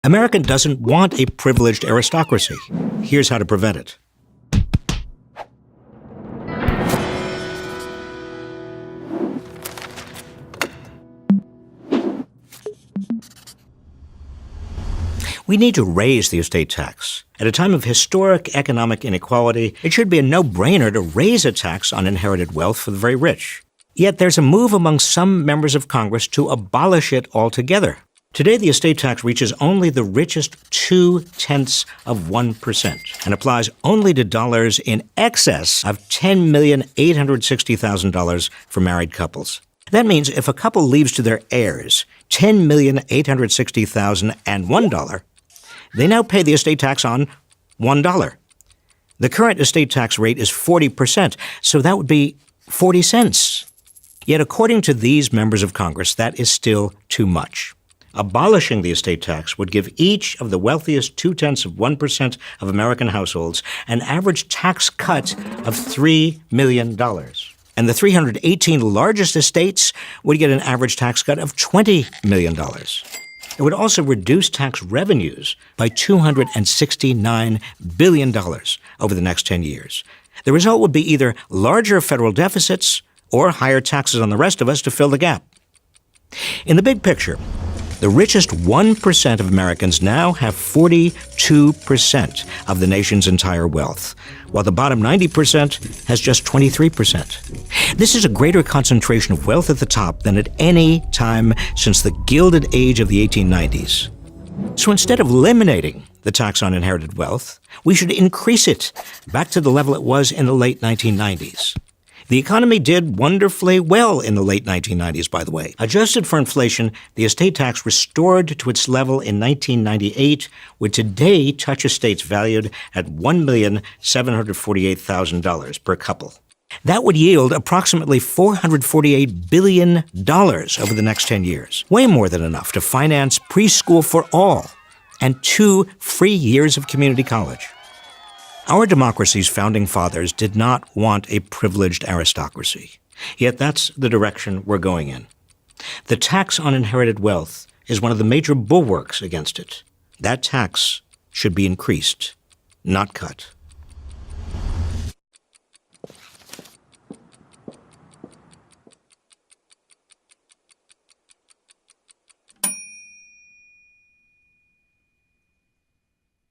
America doesn't want a privileged aristocracy. Here's how to prevent it. We need to raise the estate tax. At a time of historic economic inequality, it should be a no-brainer to raise a tax on inherited wealth for the very rich. Yet there's a move among some members of Congress to abolish it altogether. Today, the estate tax reaches only the richest 0.2% and applies only to dollars in excess of $10,860,000 for married couples. That means if a couple leaves to their heirs $10,860,001, they now pay the estate tax on $1. The current estate tax rate is 40%, so that would be 40 cents. Yet according to these members of Congress, that is still too much. Abolishing the estate tax would give each of the wealthiest 0.2% of American households an average tax cut of $3 million. And the 318 largest estates would get an average tax cut of $20 million. It would also reduce tax revenues by $269 billion over the next 10 years. The result would be either larger federal deficits or higher taxes on the rest of us to fill the gap. In the big picture, the richest 1% of Americans now have 42% of the nation's entire wealth, while the bottom 90% has just 23%. This is a greater concentration of wealth at the top than at any time since the Gilded Age of the 1890s. So instead of eliminating the tax on inherited wealth, we should increase it back to the level it was in the late 1990s. The economy did wonderfully well in the late 1990s, by the way. Adjusted for inflation, the estate tax restored to its level in 1998 would today touch estates valued at $1,748,000 per couple. That would yield approximately $448 billion over the next 10 years, way more than enough to finance preschool for all and 2 free years of community college. Our democracy's founding fathers did not want a privileged aristocracy, yet that's the direction we're going in. The tax on inherited wealth is one of the major bulwarks against it. That tax should be increased, not cut.